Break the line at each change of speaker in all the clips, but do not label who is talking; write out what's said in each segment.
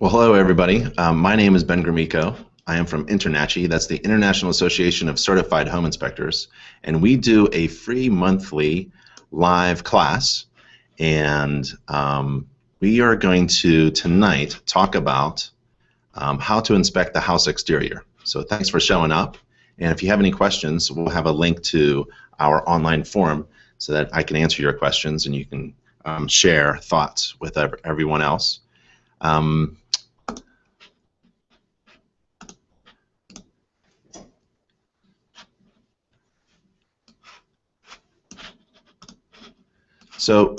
Well, hello, everybody. My name is Ben Gromyko. I am from InterNACHI. That's the International Association of Certified Home Inspectors. And we do a free monthly live class. And we are going to, tonight, talk about how to inspect the house exterior. So thanks for showing up. And if you have any questions, we'll have a link to our online forum so that I can answer your questions and you can share thoughts with everyone else. So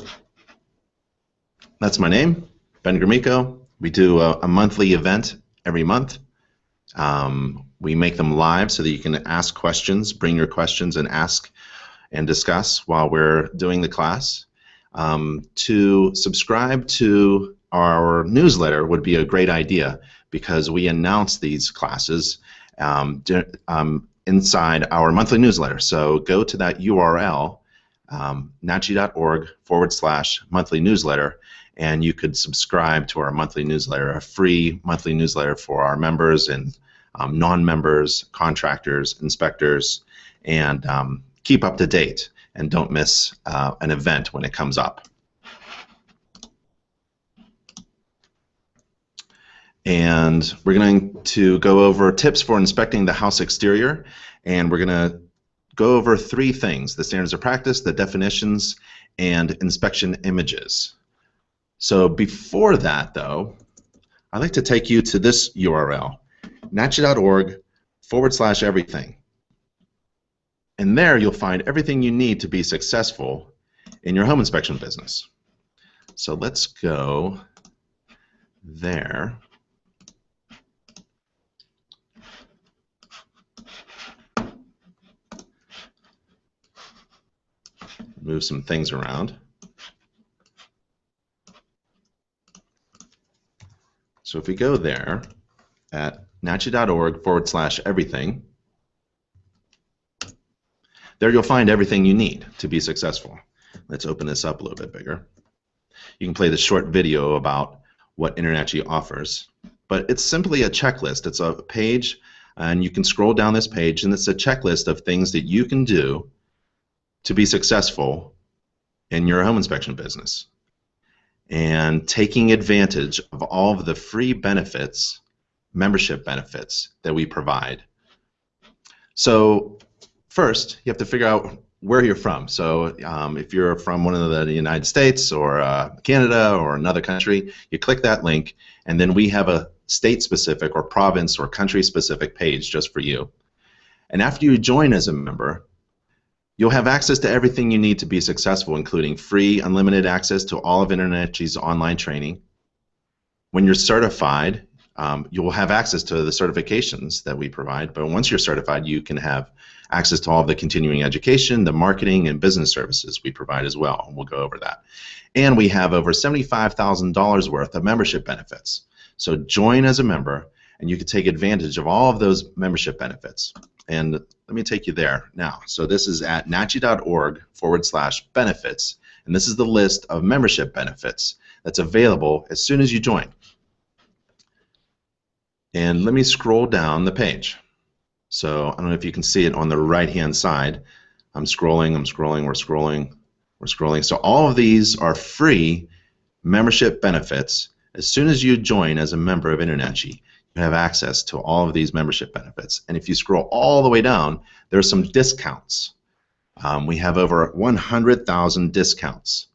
that's my name, Ben Gromyko. We do a monthly event every month. We make them live so that you can ask questions, bring your questions and ask and discuss while we're doing the class. To subscribe to our newsletter would be a great idea because we announce these classes inside our monthly newsletter. So go to that URL, nachi.org/monthly newsletter, and you could subscribe to our monthly newsletter, a free monthly newsletter for our members and non-members, contractors, inspectors, and keep up to date and don't miss an event when it comes up. And we're going to go over tips for inspecting the house exterior, and we're going to go over three things: the standards of practice, the definitions, and inspection images. So before that, though, I'd like to take you to this URL, nachi.org/everything. And there you'll find everything you need to be successful in your home inspection business. So let's go there. Move some things around. So if we go there at nachi.org/everything, there you'll find everything you need to be successful. Let's open this up a little bit bigger. You can play the short video about what InterNACHI offers, but it's simply a checklist. It's a page, and you can scroll down this page, and it's a checklist of things that you can do to be successful in your home inspection business, and taking advantage of all of the free benefits, membership benefits that we provide. So first, you have to figure out where you're from. So if you're from one of the United States or Canada or another country, you click that link, and then we have a state-specific or province or country-specific page just for you. And after you join as a member, you'll have access to everything you need to be successful, including free, unlimited access to all of InterNACHI's online training. When you're certified, you will have access to the certifications that we provide, but once you're certified, you can have access to all of the continuing education, the marketing, and business services we provide as well, and we'll go over that. And we have over $75,000 worth of membership benefits. So join as a member, and you can take advantage of all of those membership benefits. And let me take you there now. So this is at nachi.org/benefits, and this is the list of membership benefits that's available as soon as you join. And let me scroll down the page. So I don't know if you can see it on the right-hand side. I'm scrolling, we're scrolling. So all of these are free membership benefits. As soon as you join as a member of InterNACHI, you have access to all of these membership benefits. And if you scroll all the way down, there are some discounts. We have over 100,000 discounts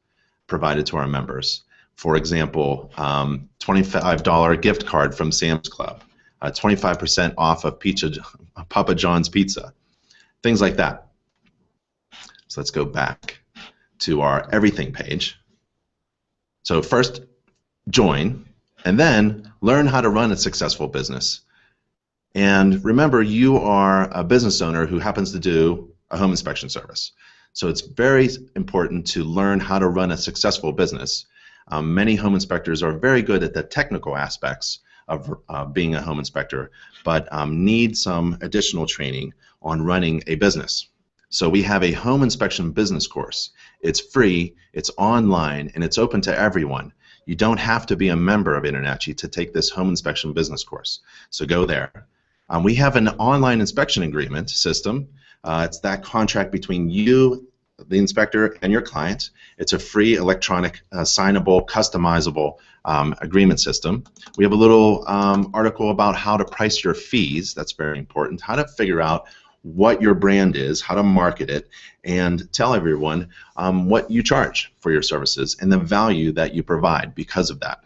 provided to our members. For example, $25 gift card from Sam's Club, 25% off of Papa John's Pizza, things like that. So let's go back to our everything page. So first, join, and then learn how to run a successful business. And remember, you are a business owner who happens to do a home inspection service. So it's very important to learn how to run a successful business. Many home inspectors are very good at the technical aspects of being a home inspector, but need some additional training on running a business. So we have a home inspection business course. It's free, it's online, and it's open to everyone. You don't have to be a member of InterNACHI to take this home inspection business course. So go there. We have an online inspection agreement system. It's that contract between you, the inspector, and your client. It's a free electronic, signable, customizable agreement system. We have a little article about how to price your fees. That's very important. How to figure out what your brand is, how to market it, and tell everyone what you charge for your services and the value that you provide because of that.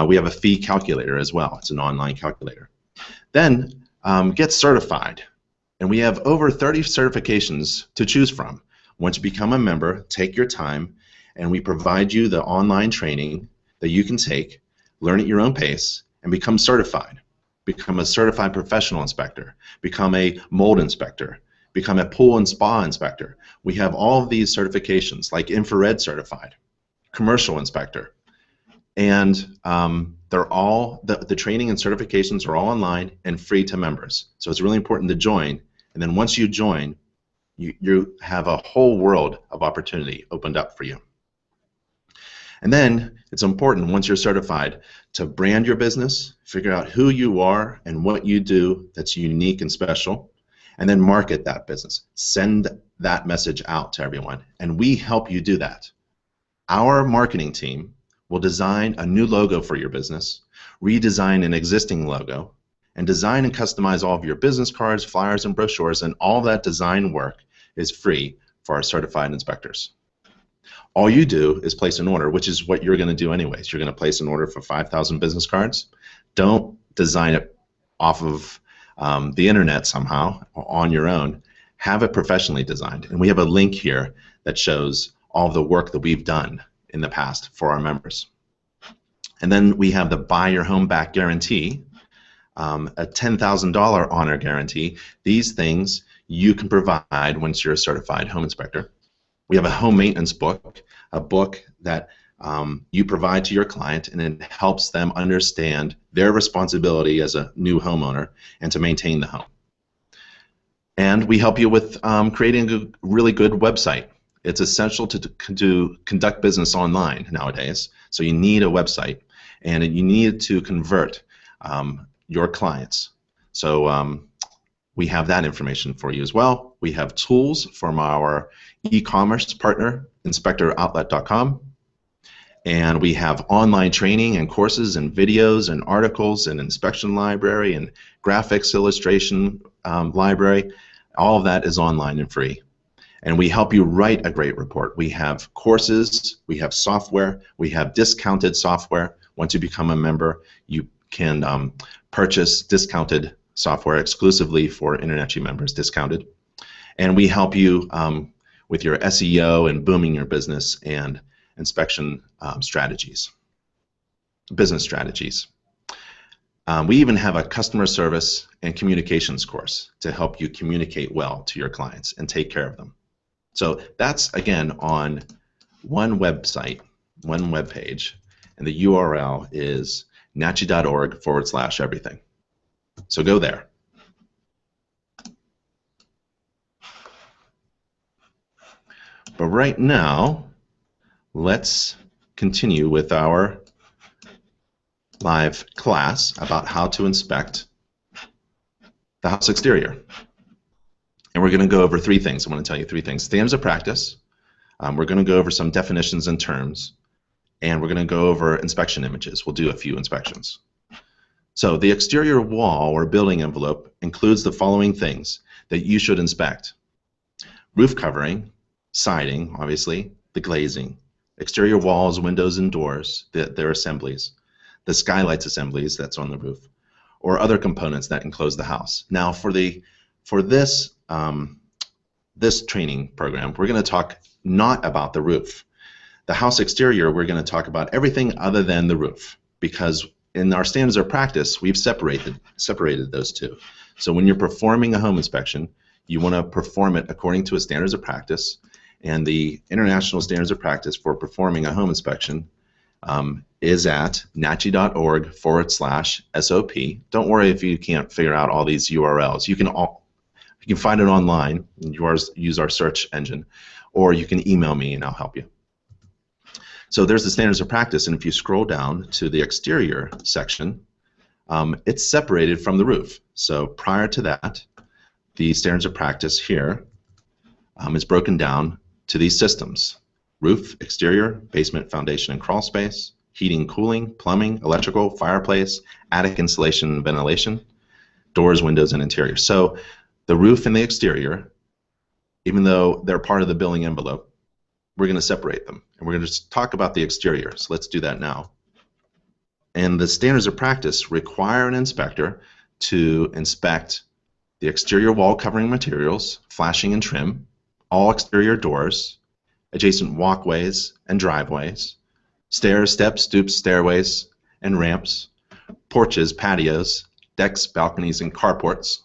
We have a fee calculator as well. It's an online calculator. Then get certified. And we have over 30 certifications to choose from. Once you become a member, take your time, and we provide you the online training that you can take, learn at your own pace, and become certified. Become a certified professional inspector, become a mold inspector, become a pool and spa inspector. We have all of these certifications, like infrared certified, commercial inspector, and they're all, the training and certifications are all online and free to members. So it's really important to join, and then once you join, you have a whole world of opportunity opened up for you. And then it's important, once you're certified, to brand your business, figure out who you are and what you do that's unique and special, and then market that business. Send that message out to everyone, and we help you do that. Our marketing team will design a new logo for your business, redesign an existing logo, and design and customize all of your business cards, flyers, and brochures, and all that design work is free for our certified inspectors. All you do is place an order, which is what you're going to do anyways. You're going to place an order for 5,000 business cards. Don't design it off of the internet somehow or on your own. Have it professionally designed. And we have a link here that shows all the work that we've done in the past for our members. And then we have the Buy Your Home Back Guarantee, a $10,000 honor guarantee. These things you can provide once you're a certified home inspector. We have a home maintenance book, a book that you provide to your client, and it helps them understand their responsibility as a new homeowner and to maintain the home. And we help you with creating a really good website. It's essential to conduct business online nowadays, so you need a website, and you need to convert your clients. So we have that information for you as well. We have tools from our e-commerce partner, inspectoroutlet.com, and we have online training and courses and videos and articles and inspection library and graphics illustration library. All of that is online and free. And we help you write a great report. We have courses, we have software, we have discounted software. Once you become a member, you can purchase discounted software exclusively for InterNACHI members, discounted. And we help you with your SEO and booming your business and inspection strategies, business strategies. We even have a customer service and communications course to help you communicate well to your clients and take care of them. So that's, again, on one website, one web page, and the URL is nachi.org/everything. So go there. But right now, let's continue with our live class about how to inspect the house exterior. And we're going to go over three things. I want to tell you three things. Standards of practice. We're going to go over some definitions and terms. And we're going to go over inspection images. We'll do a few inspections. So the exterior wall or building envelope includes the following things that you should inspect: roof covering, siding, obviously, the glazing, exterior walls, windows, and doors, their assemblies, the skylights assemblies that's on the roof, or other components that enclose the house. Now, for this this training program, we're going to talk not about the roof. The house exterior, we're going to talk about everything other than the roof, because in our standards of practice, we've separated those two. So when you're performing a home inspection, you want to perform it according to a standards of practice, and the international standards of practice for performing a home inspection is at nachi.org/SOP. Don't worry if you can't figure out all these URLs. You can find it online and use our search engine, or you can email me and I'll help you. So there's the standards of practice, and if you scroll down to the exterior section, it's separated from the roof. So prior to that, the standards of practice here is broken down to these systems: roof, exterior, basement, foundation, and crawl space, heating, cooling, plumbing, electrical, fireplace, attic insulation and ventilation, doors, windows, and interior. So the roof and the exterior, even though they're part of the building envelope, we're going to separate them. And we're going to just talk about the exterior. So let's do that now. And the standards of practice require an inspector to inspect the exterior wall covering materials, flashing and trim, all exterior doors, adjacent walkways and driveways, stairs, steps, stoops, stairways, and ramps, porches, patios, decks, balconies, and carports,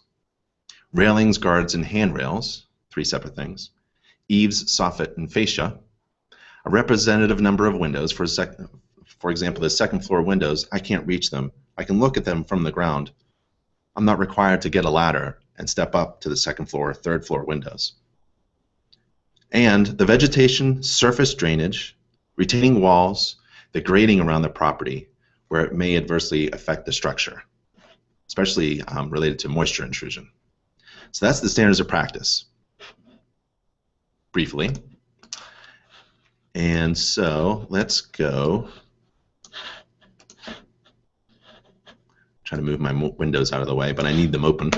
railings, guards, and handrails, 3 separate things, eaves, soffit, and fascia, a representative number of windows. For example, the second floor windows, I can't reach them. I can look at them from the ground. I'm not required to get a ladder and step up to the second floor or third floor windows. And the vegetation, surface drainage, retaining walls, the grading around the property where it may adversely affect the structure, especially related to moisture intrusion. So that's the standards of practice, briefly. And so let's go. Trying to move my windows out of the way, but I need them open.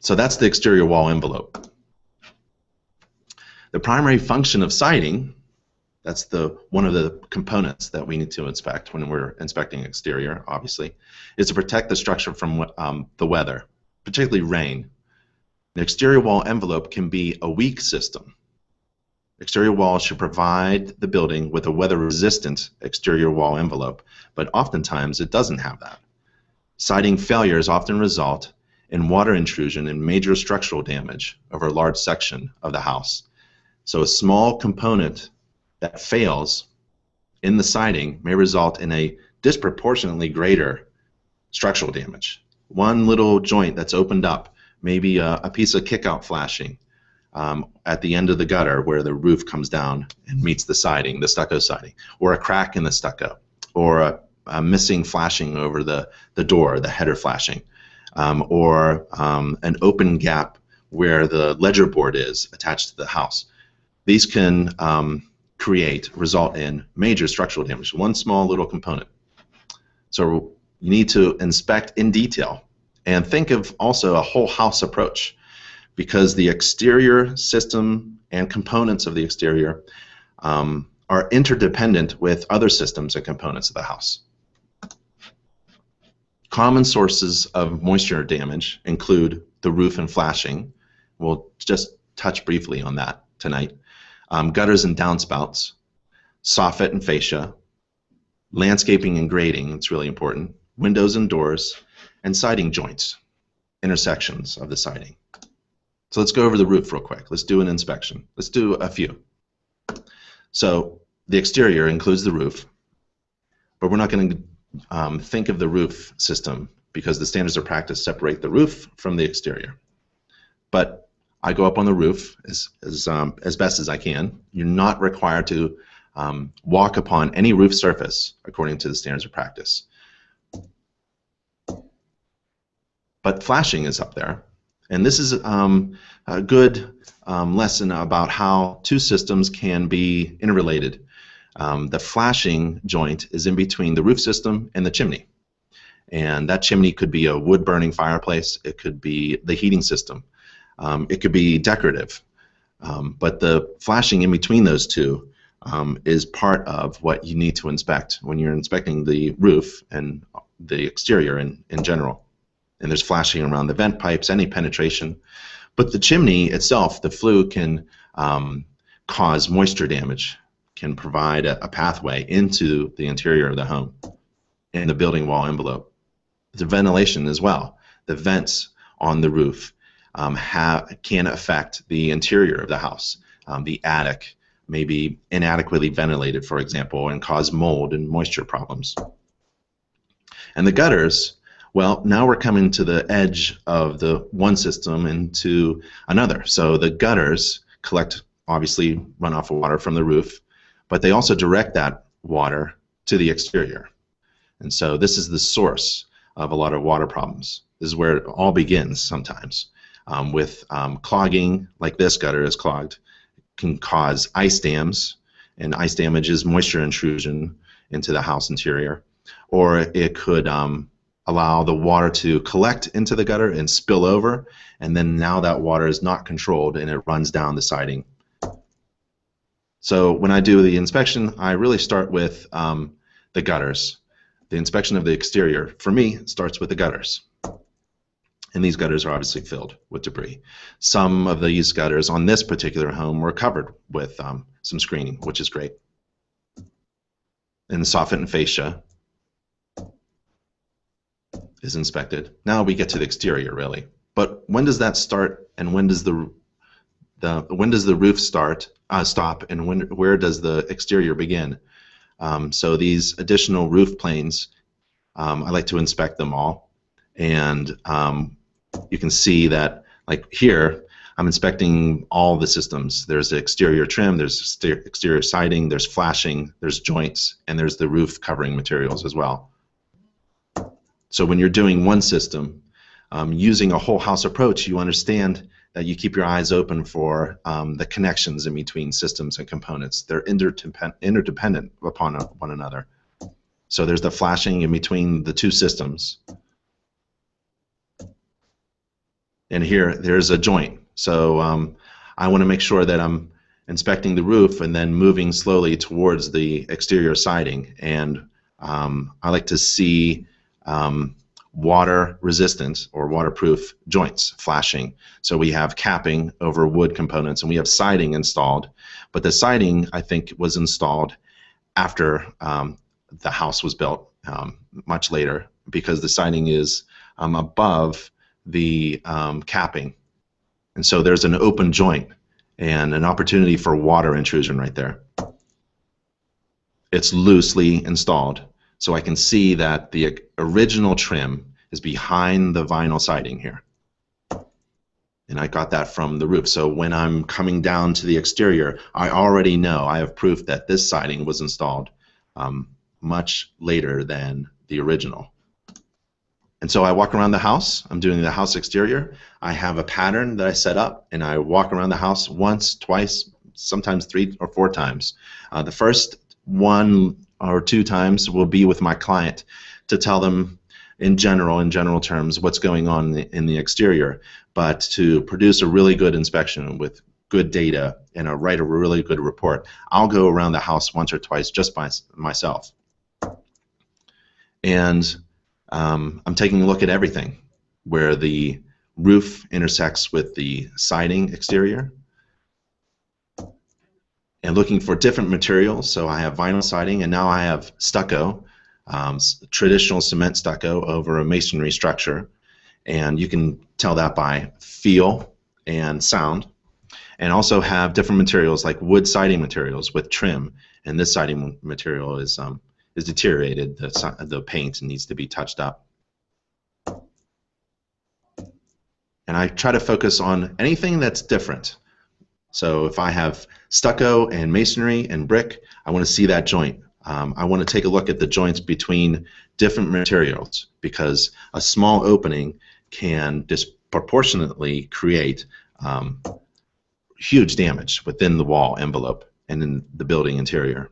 So that's the exterior wall envelope. The primary function of siding, that's one of the components that we need to inspect when we're inspecting exterior, obviously, is to protect the structure from the weather, particularly rain. The exterior wall envelope can be a weak system. Exterior walls should provide the building with a weather-resistant exterior wall envelope, but oftentimes it doesn't have that. Siding failures often result in water intrusion and major structural damage over a large section of the house. So a small component that fails in the siding may result in a disproportionately greater structural damage. One little joint that's opened up, maybe a piece of kickout flashing, at the end of the gutter where the roof comes down and meets the siding, the stucco siding, or a crack in the stucco, or a missing flashing over the door, the header flashing, or an open gap where the ledger board is attached to the house. These can result in major structural damage, one small little component. So you need to inspect in detail and think of also a whole house approach, because the exterior system and components of the exterior are interdependent with other systems and components of the house. Common sources of moisture damage include the roof and flashing. We'll just touch briefly on that tonight. Gutters and downspouts, soffit and fascia, landscaping and grading, it's really important, windows and doors, and siding joints, intersections of the siding. So let's go over the roof real quick. Let's do an inspection. Let's do a few. So the exterior includes the roof, but we're not going to think of the roof system because the standards of practice separate the roof from the exterior. But I go up on the roof as best as I can. You're not required to walk upon any roof surface according to the standards of practice. But flashing is up there. And this is a good lesson about how two systems can be interrelated. The flashing joint is in between the roof system and the chimney. And that chimney could be a wood-burning fireplace. It could be the heating system. It could be decorative. But the flashing in between those two is part of what you need to inspect when you're inspecting the roof and the exterior in general. And there's flashing around the vent pipes, any penetration. But the chimney itself, the flue can cause moisture damage, can provide a pathway into the interior of the home and the building wall envelope. The ventilation as well. The vents on the roof can affect the interior of the house. The attic may be inadequately ventilated, for example, and cause mold and moisture problems. And the gutters, well, now we're coming to the edge of the one system into another. So the gutters collect, obviously, runoff of water from the roof, but they also direct that water to the exterior. And so this is the source of a lot of water problems. This is where it all begins sometimes. With clogging, like this gutter is clogged, can cause ice dams, and ice damage is moisture intrusion into the house interior. Or it could allow the water to collect into the gutter and spill over, and then now that water is not controlled and it runs down the siding. So when I do the inspection, I really start with the gutters. The inspection of the exterior, for me, starts with the gutters. And these gutters are obviously filled with debris. Some of these gutters on this particular home were covered with some screening, which is great. And the soffit and fascia is inspected. Now we get to the exterior, really. But when does that start, and when does the roof start, stop, and where does the exterior begin? So these additional roof planes, I like to inspect them all, and you can see that, like here, I'm inspecting all the systems. There's the exterior trim, there's exterior siding, there's flashing, there's joints, and there's the roof covering materials as well. So when you're doing one system, using a whole house approach, you understand that you keep your eyes open for the connections in between systems and components. They're interdependent upon one another. So there's the flashing in between the two systems. And here, there's a joint. So I want to make sure that I'm inspecting the roof and then moving slowly towards the exterior siding. And I like to see water resistant or waterproof joints flashing. So we have capping over wood components, and we have siding installed. But the siding, I think, was installed after the house was built, much later, because the siding is above the capping. And so there's an open joint and an opportunity for water intrusion right there. It's loosely installed, so I can see that the original trim is behind the vinyl siding here. And I got that from the roof. So when I'm coming down to the exterior, I already know, I have proof that this siding was installed much later than the original. And so I walk around the house. I'm doing the house exterior. I have a pattern that I set up, and I walk around the house once, twice, sometimes 3 or 4 times. The first 1 or 2 times will be with my client to tell them in general terms what's going on in the exterior, but to produce a really good inspection with good data and write a really good report, I'll go around the house once or twice just by myself. And I'm taking a look at everything, where the roof intersects with the siding exterior, and looking for different materials. So I have vinyl siding, and now I have stucco, traditional cement stucco over a masonry structure, and you can tell that by feel and sound. And also have different materials like wood siding materials with trim, and this siding material is deteriorated. The paint needs to be touched up. And I try to focus on anything that's different. So if I have stucco and masonry and brick, I want to see that joint. I want to take a look at the joints between different materials, because a small opening can disproportionately create huge damage within the wall envelope and in the building interior.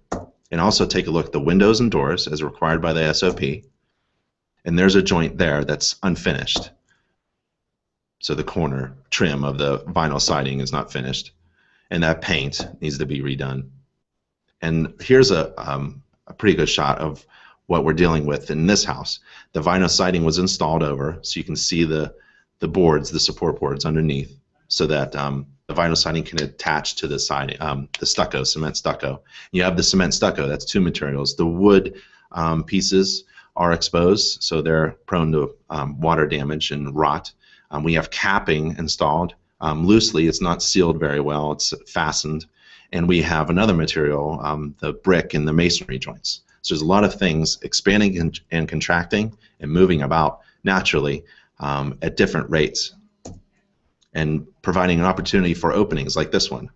And also take a look at the windows and doors as required by the SOP. And there's a joint there that's unfinished. So the corner trim of the vinyl siding is not finished, and that paint needs to be redone. And here's a pretty good shot of what we're dealing with in this house. The vinyl siding was installed over, so you can see the boards, the support boards underneath, so that the vinyl siding can attach to the siding, the stucco, cement stucco. You have the cement stucco, that's 2 materials. The wood pieces are exposed, so they're prone to water damage and rot. We have capping installed loosely. It's not sealed very well. It's fastened. And we have another material, the brick and the masonry joints. So there's a lot of things expanding and contracting and moving about naturally at different rates, and providing an opportunity for openings like this one.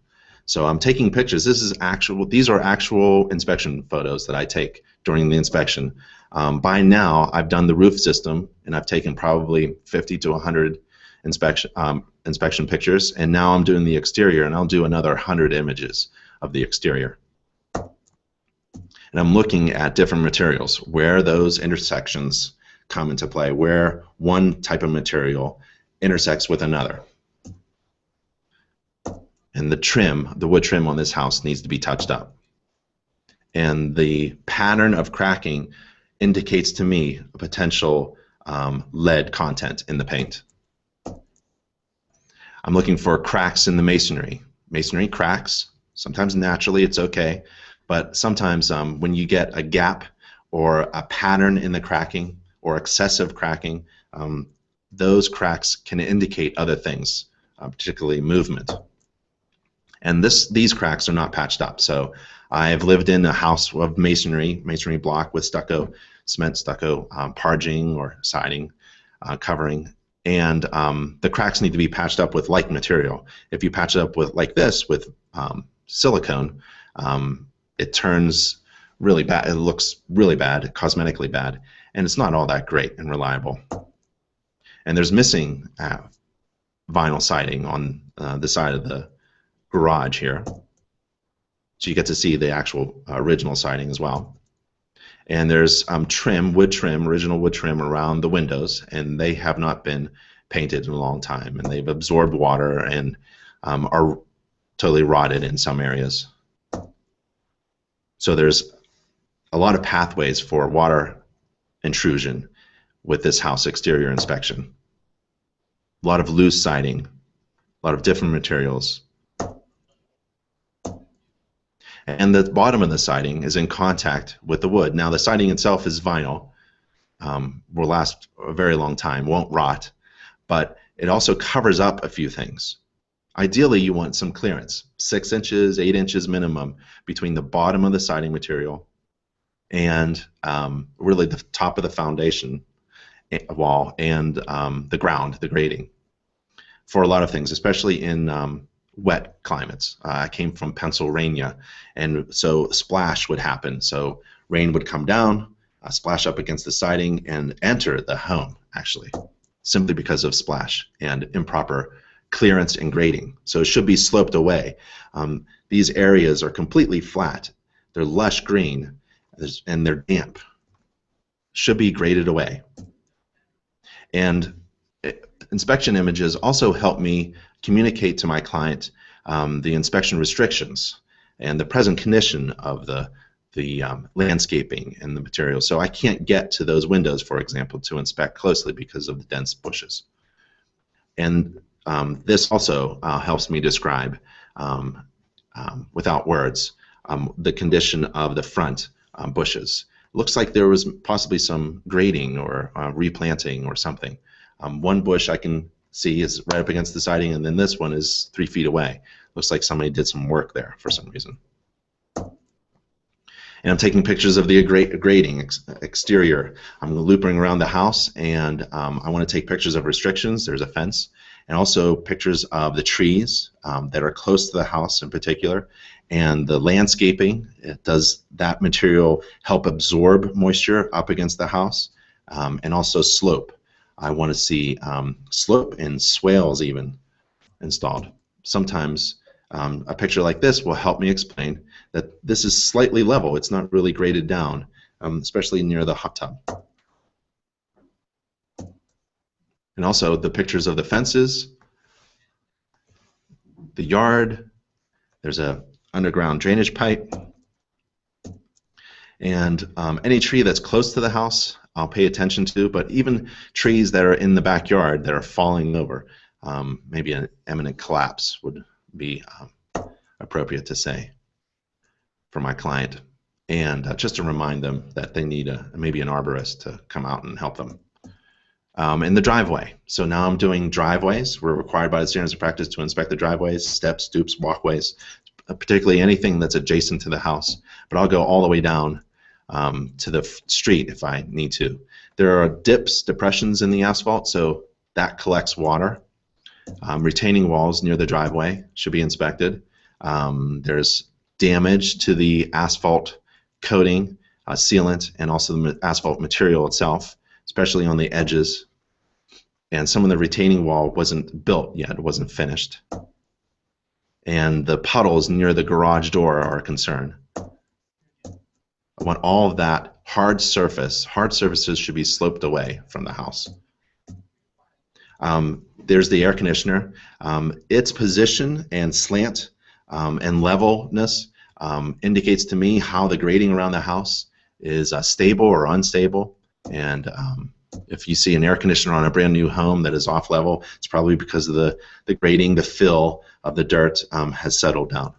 So I'm taking pictures. These are actual inspection photos that I take during the inspection. By now, I've done the roof system, and I've taken probably 50 to 100 inspection pictures, and now I'm doing the exterior, and I'll do another 100 images of the exterior. And I'm looking at different materials, where those intersections come into play, where one type of material intersects with another. And the wood trim on this house needs to be touched up. And the pattern of cracking indicates to me a potential lead content in the paint. I'm looking for cracks in the masonry. Masonry cracks. Sometimes naturally it's okay, but sometimes when you get a gap or a pattern in the cracking or excessive cracking, those cracks can indicate other things, particularly movement. And these cracks are not patched up. So I've lived in a house of masonry block with stucco, cement stucco, parging or siding, covering, and the cracks need to be patched up with like material. If you patch it up with like this with silicone, it turns really bad. It looks really bad, cosmetically bad, and it's not all that great and reliable. And there's missing vinyl siding on the side of the garage here, so you get to see the actual original siding as well. And there's wood trim, original wood trim around the windows, and they have not been painted in a long time, and they've absorbed water and are totally rotted in some areas. So there's a lot of pathways for water intrusion with this house exterior inspection. A lot of loose siding, a lot of different materials. And the bottom of the siding is in contact with the wood. Now the siding itself is vinyl, will last a very long time, won't rot, but it also covers up a few things. Ideally you want some clearance, 6 inches, 8 inches minimum between the bottom of the siding material and really the top of the foundation wall and the ground, the grading, for a lot of things, especially in wet climates. I came from Pennsylvania, and so splash would happen. So rain would come down, splash up against the siding, and enter the home, actually, simply because of splash and improper clearance and grading. So it should be sloped away. These areas are completely flat. They're lush green, and they're damp. Should be graded away. And inspection images also help me communicate to my client the inspection restrictions and the present condition of the landscaping and the materials. So I can't get to those windows, for example, to inspect closely because of the dense bushes. And this also helps me describe, without words, the condition of the front bushes. Looks like there was possibly some grading or replanting or something. One bush I can see is right up against the siding, and then this one is 3 feet away. Looks like somebody did some work there for some reason. And I'm taking pictures of the grading exterior. I'm looping around the house, and I want to take pictures of restrictions. There's a fence, and also pictures of the trees that are close to the house in particular, and the landscaping. Does that material help absorb moisture up against the house? And also slope. I want to see slope and swales even installed. Sometimes a picture like this will help me explain that this is slightly level. It's not really graded down, especially near the hot tub. And also the pictures of the fences, the yard. There's a underground drainage pipe. And any tree that's close to the house, I'll pay attention to, but even trees that are in the backyard that are falling over, maybe an imminent collapse would be appropriate to say for my client, and just to remind them that they need maybe an arborist to come out and help them. In the driveway, so now I'm doing driveways. We're required by the standards of practice to inspect the driveways, steps, stoops, walkways, particularly anything that's adjacent to the house, but I'll go all the way down to the street if I need to. There are dips, depressions in the asphalt, so that collects water. Retaining walls near the driveway should be inspected. There's damage to the asphalt coating, sealant, and also the asphalt material itself, especially on the edges. And some of the retaining wall wasn't built yet, it wasn't finished. And the puddles near the garage door are a concern. I want all of that hard surfaces should be sloped away from the house. There's the air conditioner. Its position and slant and levelness indicates to me how the grading around the house is stable or unstable. And if you see an air conditioner on a brand new home that is off level, it's probably because of the grading, the fill of the dirt has settled down.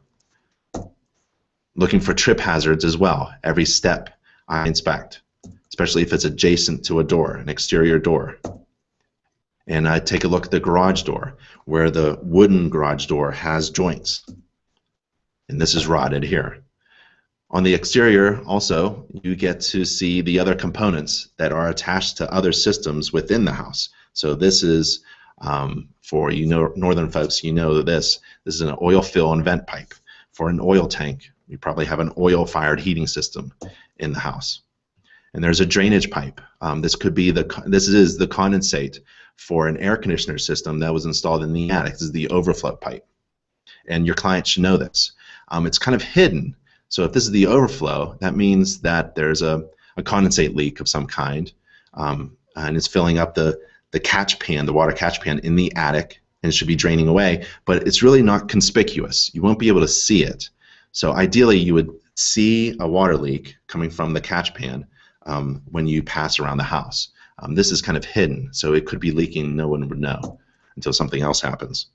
Looking for trip hazards as well. Every step I inspect, especially if it's adjacent to a door, an exterior door. And I take a look at the garage door, where the wooden garage door has joints. And this is rotted here. On the exterior, also, you get to see the other components that are attached to other systems within the house. So this is, for northern folks, this is an oil fill and vent pipe for an oil tank. You probably have an oil-fired heating system in the house. And there's a drainage pipe. This is the condensate for an air conditioner system that was installed in the attic. This is the overflow pipe. And your client should know this. It's kind of hidden. So if this is the overflow, that means that there's a condensate leak of some kind, and it's filling up the catch pan, the water catch pan in the attic, and it should be draining away. But it's really not conspicuous. You won't be able to see it. So ideally, you would see a water leak coming from the catch pan when you pass around the house. This is kind of hidden, so it could be leaking. No one would know until something else happens.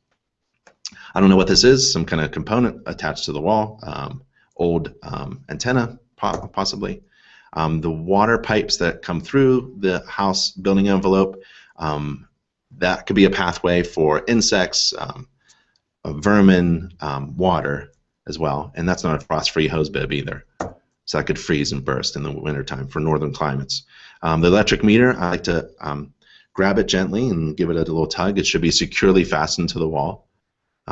I don't know what this is, some kind of component attached to the wall, old antenna possibly. The water pipes that come through the house building envelope, that could be a pathway for insects, vermin, water as well, and that's not a frost-free hose bib either. So that could freeze and burst in the wintertime for northern climates. The electric meter, I like to grab it gently and give it a little tug. It should be securely fastened to the wall.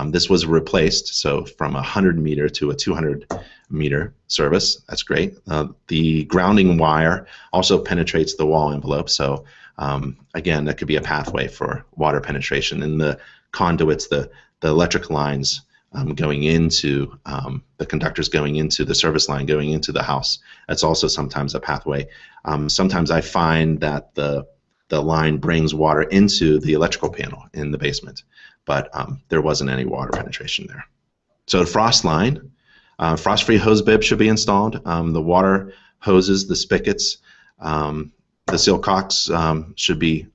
This was replaced, so from a 100 meter to a 200 meter service. That's great. The grounding wire also penetrates the wall envelope, so again, that could be a pathway for water penetration. And the conduits, the electric lines going into the conductors going into the service line going into the house. That's also sometimes a pathway. Sometimes I find that the line brings water into the electrical panel in the basement, but there wasn't any water penetration there. So the frost line, frost-free hose bib should be installed. The water hoses, the spigots, the seal cocks should be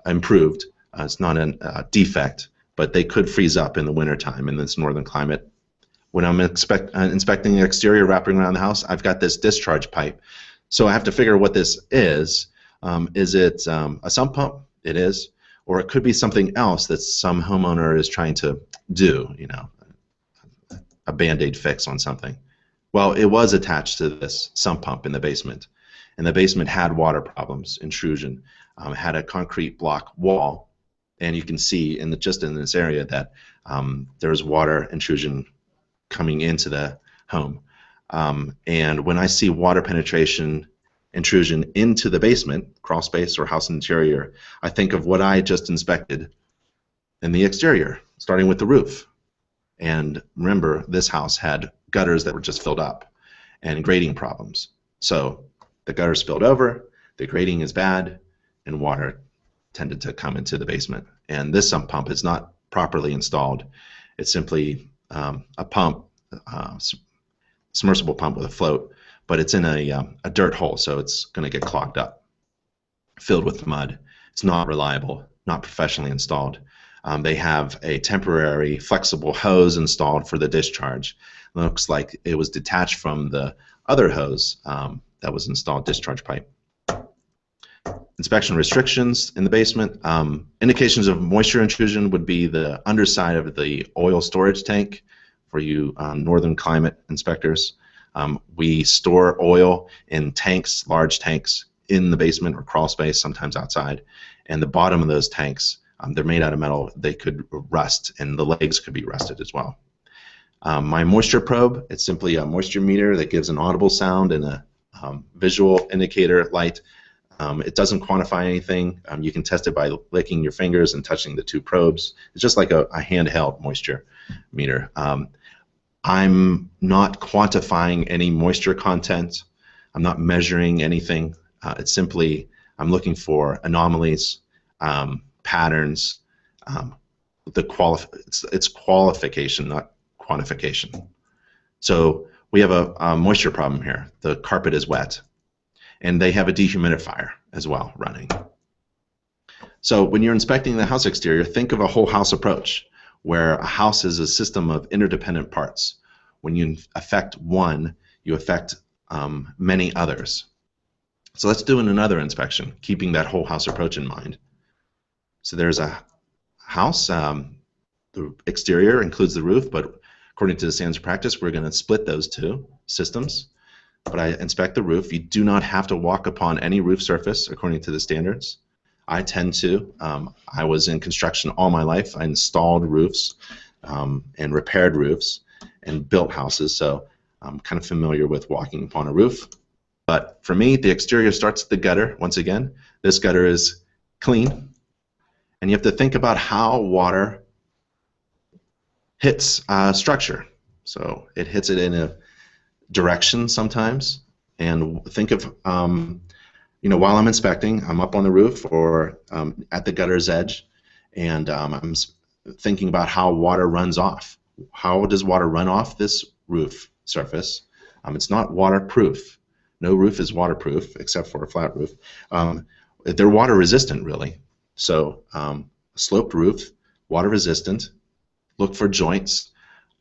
improved. It's not a defect, but they could freeze up in the wintertime in this northern climate. When I'm inspecting the exterior wrapping around the house, I've got this discharge pipe. So I have to figure what this is. Is it a sump pump? It is. Or it could be something else that some homeowner is trying to do, a Band-Aid fix on something. Well, it was attached to this sump pump in the basement. And the basement had water problems, intrusion, had a concrete block wall. And you can see just in this area that there's water intrusion coming into the home. And when I see water penetration intrusion into the basement, crawl space or house interior, I think of what I just inspected in the exterior, starting with the roof. And remember, this house had gutters that were just filled up and grading problems. So the gutter spilled over, the grading is bad, and water tended to come into the basement. And this sump pump is not properly installed. It's simply a pump, submersible pump with a float, but it's in a dirt hole, so it's going to get clogged up, filled with mud. It's not reliable, not professionally installed. They have a temporary flexible hose installed for the discharge. It looks like it was detached from the other hose that was installed, discharge pipe. Inspection restrictions in the basement. Indications of moisture intrusion would be the underside of the oil storage tank for you northern climate inspectors. We store oil in tanks, large tanks, in the basement or crawl space, sometimes outside. And the bottom of those tanks, they're made out of metal. They could rust, and the legs could be rusted as well. My moisture probe, it's simply a moisture meter that gives an audible sound and a visual indicator light. It doesn't quantify anything. You can test it by licking your fingers and touching the two probes. It's just like a handheld moisture meter. I'm not quantifying any moisture content. I'm not measuring anything. It's simply I'm looking for anomalies, patterns. It's qualification, not quantification. So we have a moisture problem here. The carpet is wet, and they have a dehumidifier as well running. So when you're inspecting the house exterior, think of a whole house approach, where a house is a system of interdependent parts. When you affect one, you affect many others. So let's do another inspection, keeping that whole house approach in mind. So there's a house. The exterior includes the roof, but according to the standards of practice, we're going to split those two systems. But I inspect the roof. You do not have to walk upon any roof surface according to the standards. I tend to. I was in construction all my life. I installed roofs and repaired roofs and built houses, so I'm kind of familiar with walking upon a roof. But for me, the exterior starts at the gutter. Once again, this gutter is clean, and you have to think about how water hits structure. So it hits it in a direction sometimes, and think of while I'm inspecting, I'm up on the roof or at the gutter's edge, and I'm thinking about how water runs off. How does water run off this roof surface? It's not waterproof. No roof is waterproof except for a flat roof. They're water resistant, really. So sloped roof, water resistant. Look for joints,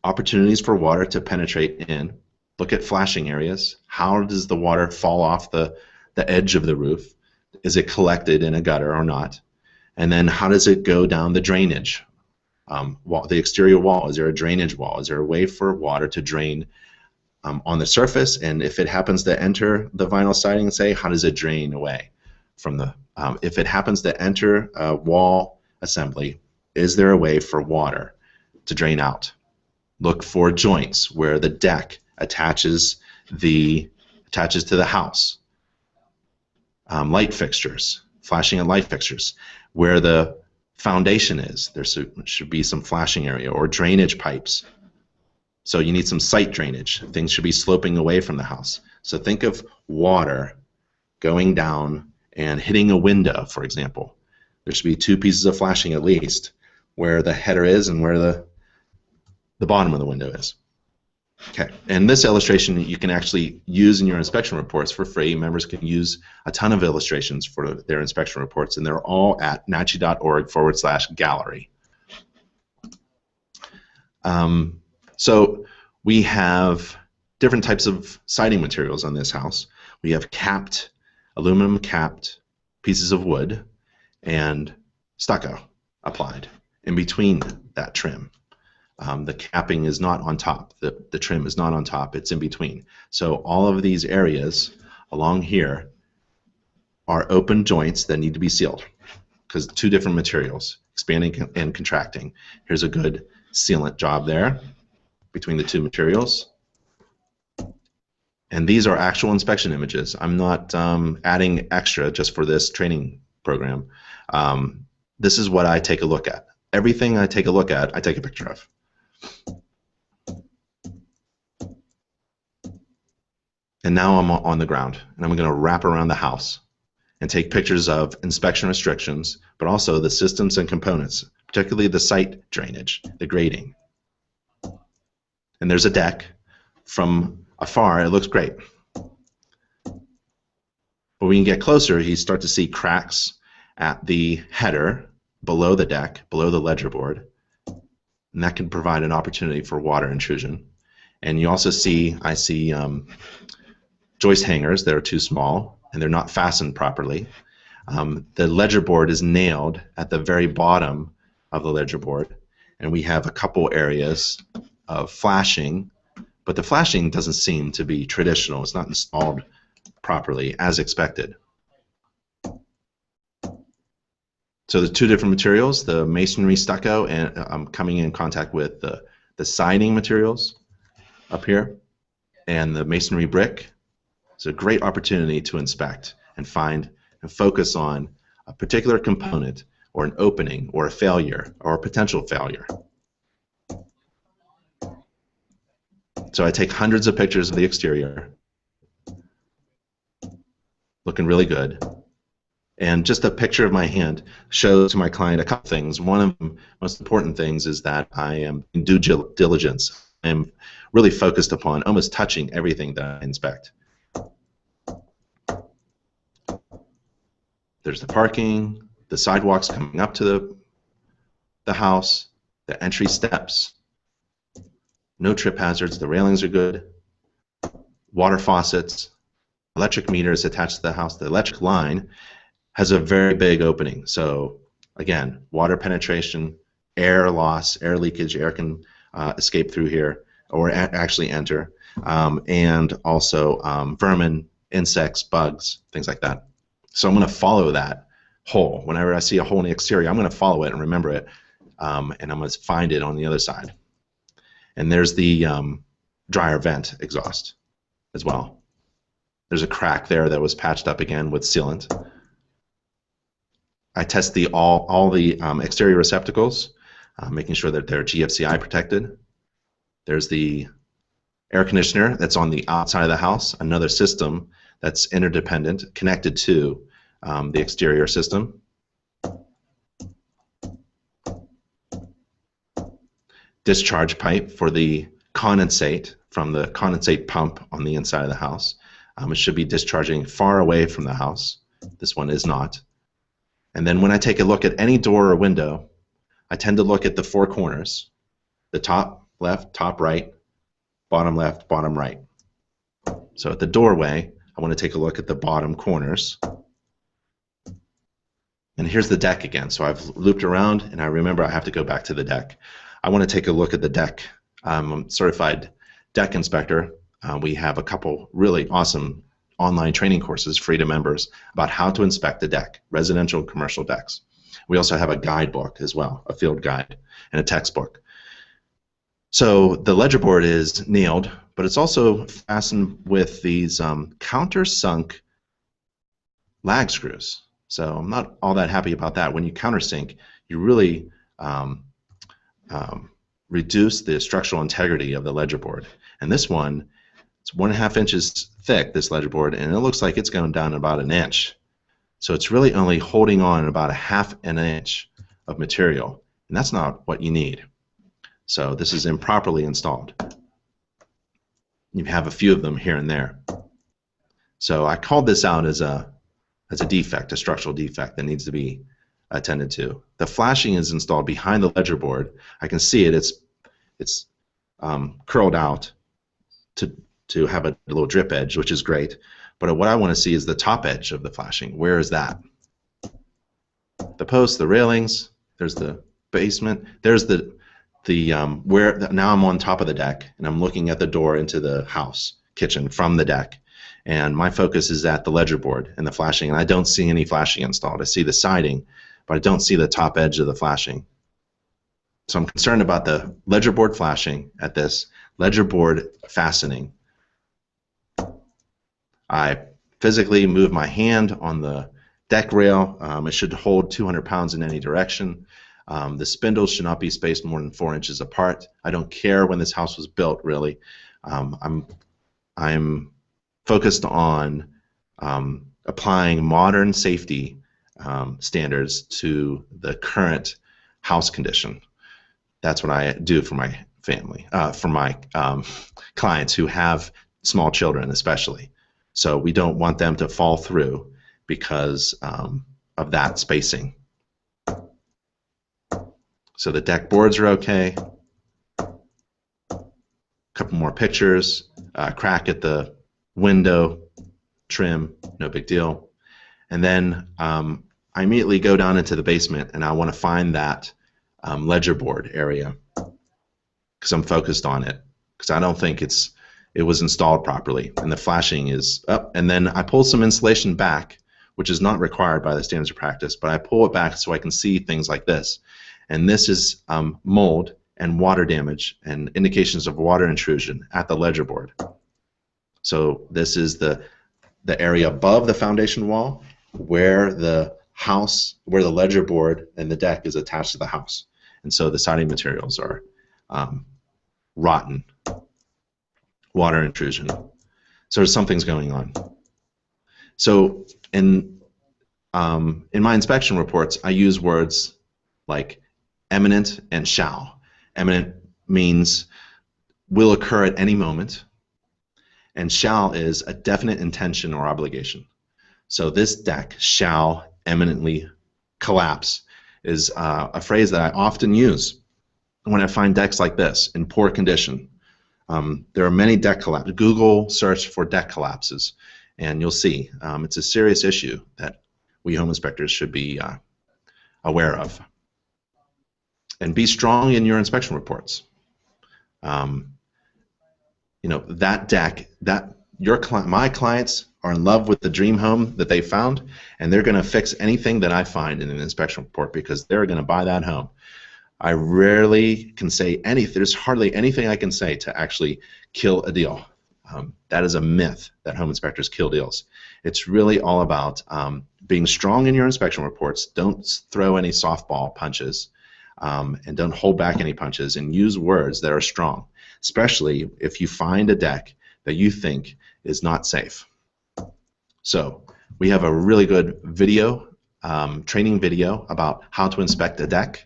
opportunities for water to penetrate in. Look at flashing areas. How does the water fall off the edge of the roof? Is it collected in a gutter or not? And then how does it go down the drainage? The exterior wall, is there a drainage wall? Is there a way for water to drain on the surface? And if it happens to enter the vinyl siding, say, how does it drain away from the, if it happens to enter a wall assembly, is there a way for water to drain out? Look for joints where the deck attaches to the house. Light fixtures, flashing at light fixtures. Where the foundation is, there should be some flashing area, or drainage pipes. So you need some site drainage. Things should be sloping away from the house. So think of water going down and hitting a window, for example. There should be two pieces of flashing at least, where the header is and where the bottom of the window is. Okay, and this illustration you can actually use in your inspection reports for free. Members can use a ton of illustrations for their inspection reports, and they're all at nachi.org/gallery. So we have different types of siding materials on this house. We have capped, aluminum capped pieces of wood and stucco applied in between that trim. The capping is not on top. The trim is not on top. It's in between. So all of these areas along here are open joints that need to be sealed because two different materials, expanding and contracting. Here's a good sealant job there between the two materials. And these are actual inspection images. I'm not adding extra just for this training program. This is what I take a look at. Everything I take a look at, I take a picture of. And now I'm on the ground, and I'm going to wrap around the house and take pictures of inspection restrictions, but also the systems and components, particularly the site drainage, the grading. And there's a deck. From afar, it looks great. But when you get closer, you start to see cracks at the header, below the deck, below the ledger board, and that can provide an opportunity for water intrusion. And you also see, I see joist hangers that are too small and they're not fastened properly. The ledger board is nailed at the very bottom of the ledger board, and we have a couple areas of flashing, but the flashing doesn't seem to be traditional. It's not installed properly as expected. So the two different materials, the masonry stucco, and I'm coming in contact with the the siding materials up here and the masonry brick. It's a great opportunity to inspect and find and focus on a particular component or an opening or a failure or a potential failure. So I take hundreds of pictures of the exterior, looking really good. And just a picture of my hand shows to my client a couple things. One of the most important things is that I am in due diligence. I am really focused upon almost touching everything that I inspect. There's the parking, the sidewalks coming up to the house, the entry steps, no trip hazards, the railings are good, water faucets, electric meters attached to the house. The electric line has a very big opening. So again, water penetration, air loss, air leakage, air can escape through here or actually enter, and also vermin, insects, bugs, things like that. So I'm going to follow that hole. Whenever I see a hole in the exterior, I'm going to follow it and remember it, and I'm going to find it on the other side. And there's the dryer vent exhaust as well. There's a crack there that was patched up again with sealant. I test all the exterior receptacles, making sure that they're GFCI protected. There's the air conditioner that's on the outside of the house, another system that's interdependent, connected to the exterior system. Discharge pipe for the condensate from the condensate pump on the inside of the house. It should be discharging far away from the house. This one is not. And then when I take a look at any door or window, I tend to look at the four corners, the top left, top right, bottom left, bottom right. So at the doorway, I want to take a look at the bottom corners. And here's the deck again. So I've looped around, and I remember I have to go back to the deck. I want to take a look at the deck. I'm a certified deck inspector. We have a couple really awesome online training courses free to members about how to inspect a deck, residential and commercial decks. We also have a guidebook as well, a field guide, and a textbook. So the ledger board is nailed, but it's also fastened with these countersunk lag screws. So I'm not all that happy about that. When you countersink, you really reduce the structural integrity of the ledger board. And this one, it's 1.5 inches thick, this ledger board, and it looks like it's going down about 1 inch. So it's really only holding on about 1/2 inch of material, and that's not what you need. So this is improperly installed. You have a few of them here and there. So I called this out as a defect, a structural defect that needs to be attended to. The flashing is installed behind the ledger board. I can see it. It's curled out to have a little drip edge, which is great. But what I want to see is the top edge of the flashing. Where is that? The posts, the railings. There's the basement. There's now I'm on top of the deck, and I'm looking at the door into the house kitchen from the deck. And my focus is at the ledger board and the flashing, and I don't see any flashing installed. I see the siding, but I don't see the top edge of the flashing. So I'm concerned about the ledger board flashing at this ledger board fastening. I physically move my hand on the deck rail. It should hold 200 pounds in any direction. The spindles should not be spaced more than 4 inches apart. I don't care when this house was built, really. I'm focused on applying modern safety standards to the current house condition. That's what I do for my family, for my clients who have small children especially. So we don't want them to fall through because of that spacing. So the deck boards are okay. A couple more pictures. Crack at the window, trim, no big deal. And then I immediately go down into the basement, and I want to find that ledger board area because I'm focused on it, because I don't think it was installed properly, and the flashing is up. And then I pull some insulation back, which is not required by the standards of practice, but I pull it back so I can see things like this. And this is mold and water damage and indications of water intrusion at the ledger board. So this is the area above the foundation wall where the ledger board and the deck is attached to the house. And so the siding materials are rotten, water intrusion. So something's going on. So in my inspection reports, I use words like imminent and shall. Imminent means will occur at any moment, and shall is a definite intention or obligation. So this deck shall imminently collapse is a phrase that I often use when I find decks like this in poor condition. There are many deck collapses. Google search for deck collapses, and you'll see it's a serious issue that we home inspectors should be aware of. And be strong in your inspection reports. You know, that deck, my clients are in love with the dream home that they found, and they're going to fix anything that I find in an inspection report because they're going to buy that home. I rarely can say anything. There's hardly anything I can say to actually kill a deal. That is a myth that home inspectors kill deals. It's really all about being strong in your inspection reports. Don't throw any softball punches, and don't hold back any punches, and use words that are strong, especially if you find a deck that you think is not safe. So we have a really good video, training video about how to inspect a deck,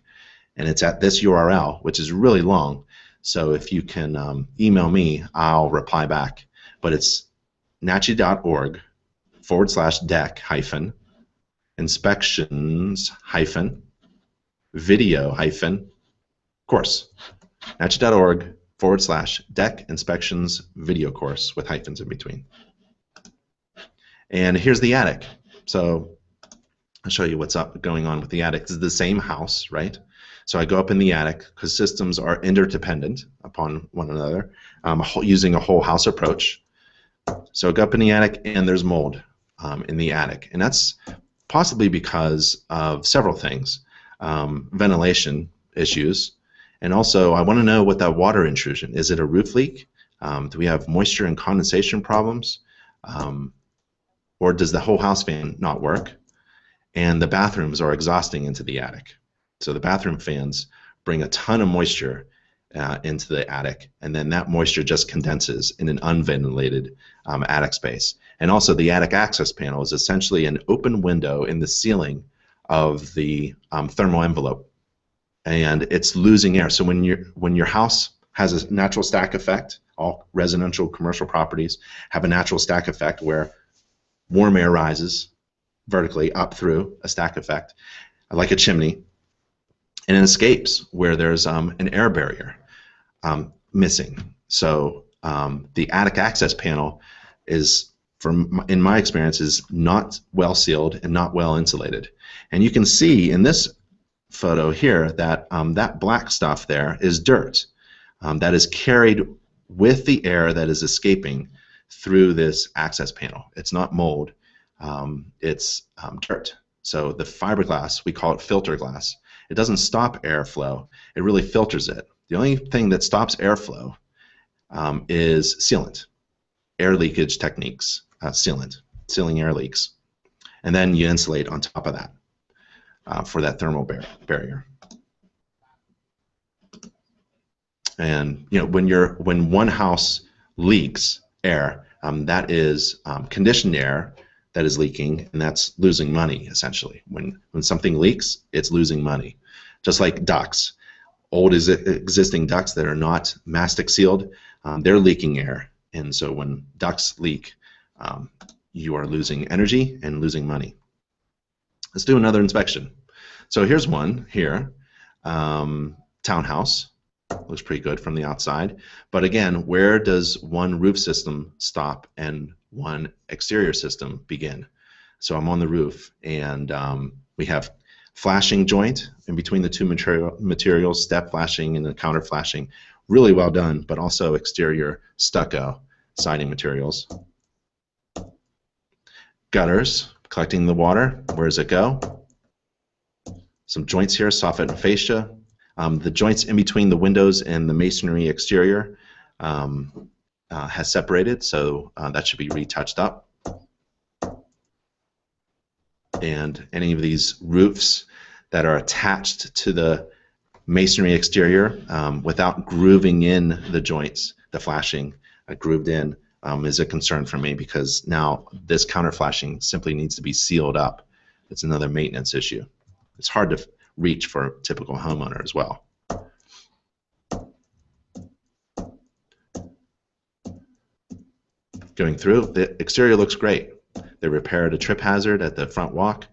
and it's at this URL, which is really long. So if you can email me, I'll reply back. But it's NACHI.org/deck-inspections-video-course. NACHI.org/deck inspections video course with hyphens in between. And here's the attic. So I'll show you what's going on with the attic. This is the same house, right? So I go up in the attic because systems are interdependent upon one another, using a whole house approach. So I go up in the attic, and there's mold in the attic, and that's possibly because of several things: ventilation issues, and also I want to know what that water intrusion is. It a roof leak? Do we have moisture and condensation problems? Or does the whole house fan not work? And the bathrooms are exhausting into the attic. So the bathroom fans bring a ton of moisture into the attic, and then that moisture just condenses in an unventilated attic space. And also the attic access panel is essentially an open window in the ceiling of the thermal envelope, and it's losing air. So when your house has a natural stack effect, all residential commercial properties have a natural stack effect where warm air rises vertically up through a stack effect, like a chimney, and it escapes where there's an air barrier missing. So the attic access panel is, in my experience, is not well sealed and not well insulated. And you can see in this photo here that that black stuff there is dirt that is carried with the air that is escaping through this access panel. It's not mold, it's dirt. So the fiberglass, we call it filter glass. It doesn't stop airflow, it really filters it. The only thing that stops airflow is sealant, air leakage techniques, sealing air leaks. And then you insulate on top of that for that thermal barrier. And you know, when one house leaks air, that is conditioned air that is leaking, and that's losing money essentially. When something leaks, it's losing money. Just like ducts, old existing ducts that are not mastic sealed, they're leaking air, and so when ducts leak, you are losing energy and losing money. Let's do another inspection. So here's one here, townhouse. Looks pretty good from the outside, but again, where does one roof system stop and one exterior system begin? So I'm on the roof, and we have flashing joint in between the two materials, step flashing and the counter flashing. Really well done, but also exterior stucco siding materials. Gutters, collecting the water. Where does it go? Some joints here, soffit and fascia. The joints in between the windows and the masonry exterior has separated, so that should be retouched up. And any of these roofs that are attached to the masonry exterior without grooving in the joints, the flashing grooved in, is a concern for me, because now this counter flashing simply needs to be sealed up. It's another maintenance issue. It's hard to reach for a typical homeowner as well. Going through, the exterior looks great. They repaired a trip hazard at the front walk.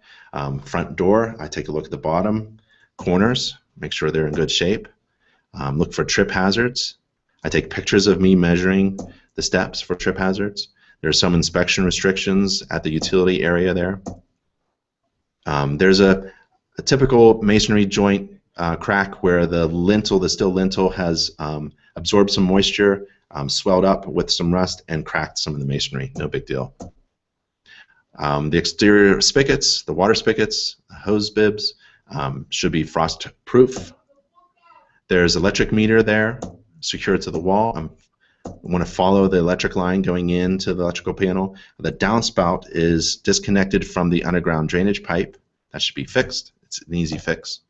Front door, I take a look at the bottom corners, make sure they're in good shape. Look for trip hazards. I take pictures of me measuring the steps for trip hazards. There's some inspection restrictions at the utility area there. There's a typical masonry joint crack where the lintel, the steel lintel, has absorbed some moisture, swelled up with some rust, and cracked some of the masonry. No big deal. The exterior spigots, the water spigots, hose bibs, should be frost proof. There's electric meter there secured to the wall. I want to follow the electric line going into the electrical panel. The downspout is disconnected from the underground drainage pipe. That should be fixed. It's an easy fix.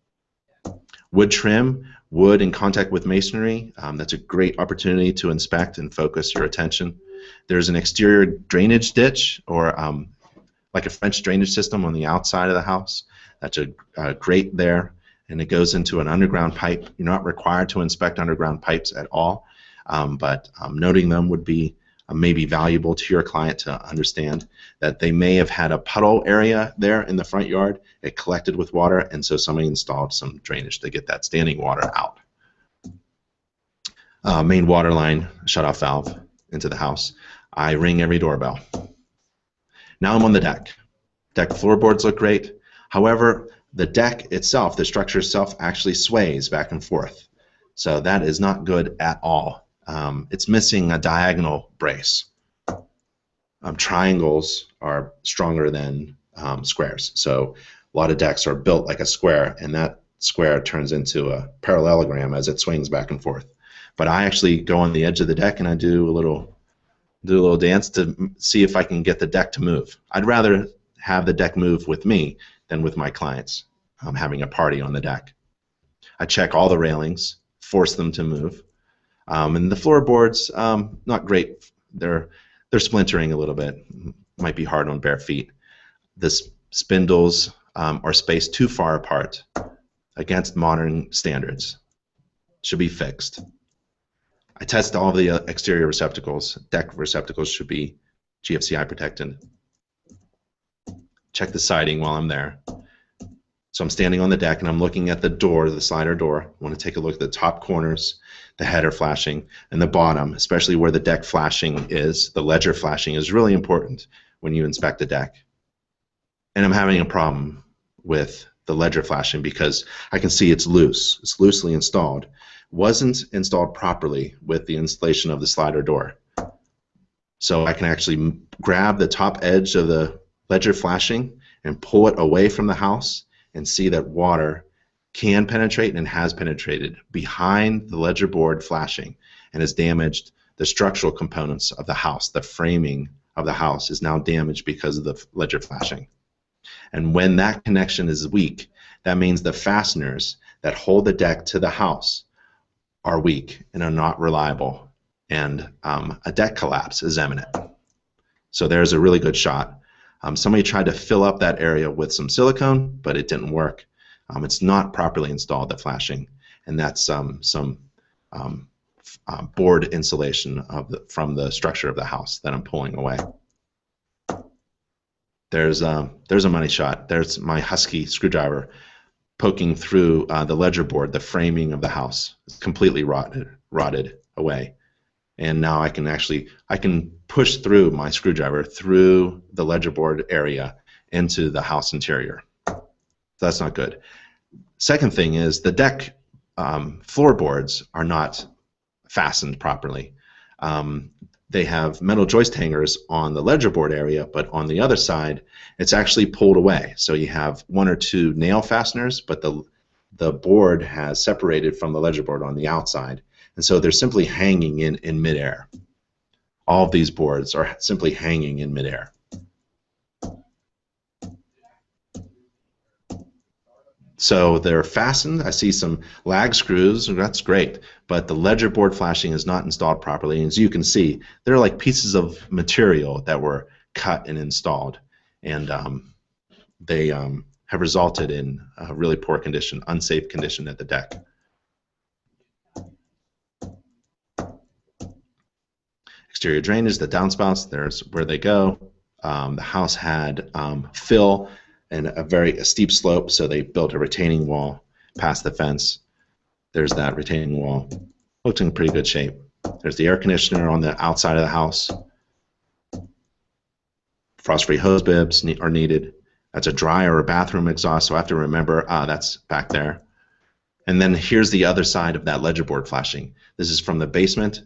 Wood trim, wood in contact with masonry, that's a great opportunity to inspect and focus your attention. There's an exterior drainage ditch, or like a French drainage system on the outside of the house. That's a grate there, and it goes into an underground pipe. You're not required to inspect underground pipes at all, but noting them would be maybe valuable to your client to understand that they may have had a puddle area there in the front yard. It collected with water, and so somebody installed some drainage to get that standing water out. Main water line shutoff valve into the house. I ring every doorbell. Now I'm on the deck. Deck floorboards look great. However, the deck itself, the structure itself, actually sways back and forth. So that is not good at all. It's missing a diagonal brace. Triangles are stronger than squares. So a lot of decks are built like a square, and that square turns into a parallelogram as it swings back and forth. But I actually go on the edge of the deck and I do a little dance to see if I can get the deck to move. I'd rather have the deck move with me than with my clients having a party on the deck. I check all the railings, force them to move. And the floorboards, not great. They're splintering a little bit. Might be hard on bare feet. The spindles are spaced too far apart against modern standards. Should be fixed. I test all the exterior receptacles. Deck receptacles should be GFCI protected. Check the siding while I'm there. So I'm standing on the deck and I'm looking at the door, the slider door. I want to take a look at the top corners, the header flashing, and the bottom, especially where the deck flashing is. The ledger flashing is really important when you inspect a deck. And I'm having a problem with the ledger flashing because I can see it's loose. It's loosely installed. Wasn't installed properly with the installation of the slider door. So I can actually grab the top edge of the ledger flashing and pull it away from the house and see that water can penetrate and has penetrated behind the ledger board flashing and has damaged the structural components of the house. The framing of the house is now damaged because of the ledger flashing. And when that connection is weak, that means the fasteners that hold the deck to the house are weak and are not reliable, and a deck collapse is imminent. So there's a really good shot. Somebody tried to fill up that area with some silicone, but it didn't work. It's not properly installed, the flashing, and that's some board insulation from the structure of the house that I'm pulling away. There's a money shot. There's my Husky screwdriver poking through the ledger board, the framing of the house. It's completely rotted away. And now I can push through my screwdriver through the ledger board area into the house interior. So that's not good. Second thing is the deck floorboards are not fastened properly. They have metal joist hangers on the ledger board area, but on the other side, it's actually pulled away. So you have one or two nail fasteners, but the board has separated from the ledger board on the outside, and so they're simply hanging in midair. All of these boards are simply hanging in midair. So they're fastened. I see some lag screws, and that's great, but the ledger board flashing is not installed properly. And as you can see, they're like pieces of material that were cut and installed, and they have resulted in a really poor condition, unsafe condition at the deck. Exterior drainage, the downspouts, there's where they go. The house had fill and a very steep slope, so they built a retaining wall past the fence. There's that retaining wall. Looked in pretty good shape. There's the air conditioner on the outside of the house. Frost-free hose bibs are needed. That's a dryer or bathroom exhaust, so I have to remember, that's back there. And then here's the other side of that ledger board flashing. This is from the basement,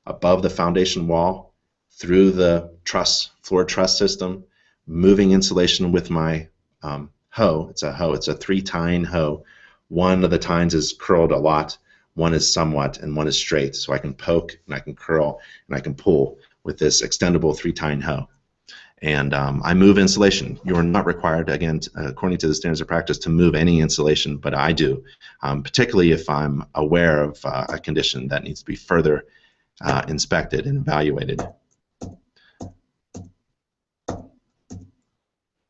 above the foundation wall, through the truss, floor truss system, moving insulation with my hoe. It's a hoe. It's a 3-tine hoe. One of the tines is curled a lot, one is somewhat, and one is straight. So I can poke, and I can curl, and I can pull with this extendable 3-tine hoe. And I move insulation. You are not required, again, according to the standards of practice, to move any insulation, but I do, particularly if I'm aware of a condition that needs to be further inspected and evaluated.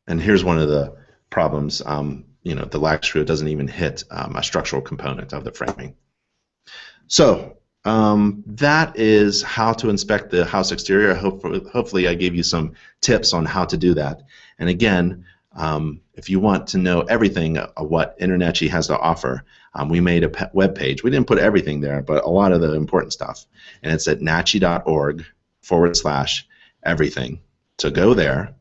And here's one of the problems. You know, the lag screw doesn't even hit a structural component of the framing. So that is how to inspect the house exterior. Hopefully I gave you some tips on how to do that. And again, if you want to know everything of what InterNACHI has to offer, we made a web page. We didn't put everything there, but a lot of the important stuff. And it's at nachi.org/everything. So go there.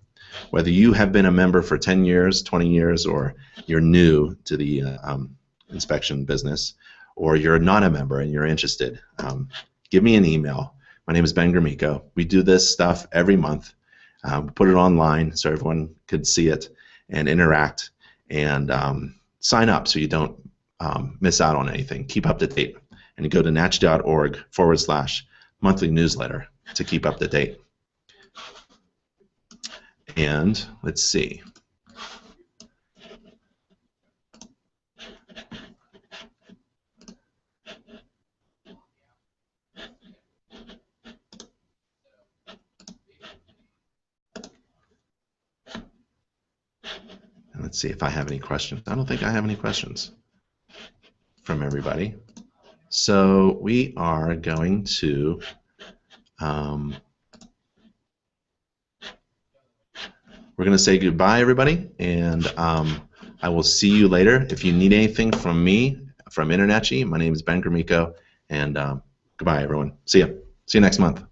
Whether you have been a member for 10 years, 20 years, or you're new to the inspection business, or you're not a member and you're interested, give me an email. My name is Ben Gromicko. We do this stuff every month. Put it online so everyone could see it and interact, and sign up so you don't miss out on anything. Keep up to date. And you go to nachi.org/monthly newsletter to keep up to date. And let's see. And let's see if I have any questions. I don't think I have any questions from everybody. So we are going to we're going to say goodbye, everybody, and I will see you later. If you need anything from me, from InterNACHI, my name is Ben Gromicko, and goodbye, everyone. See ya. See you next month.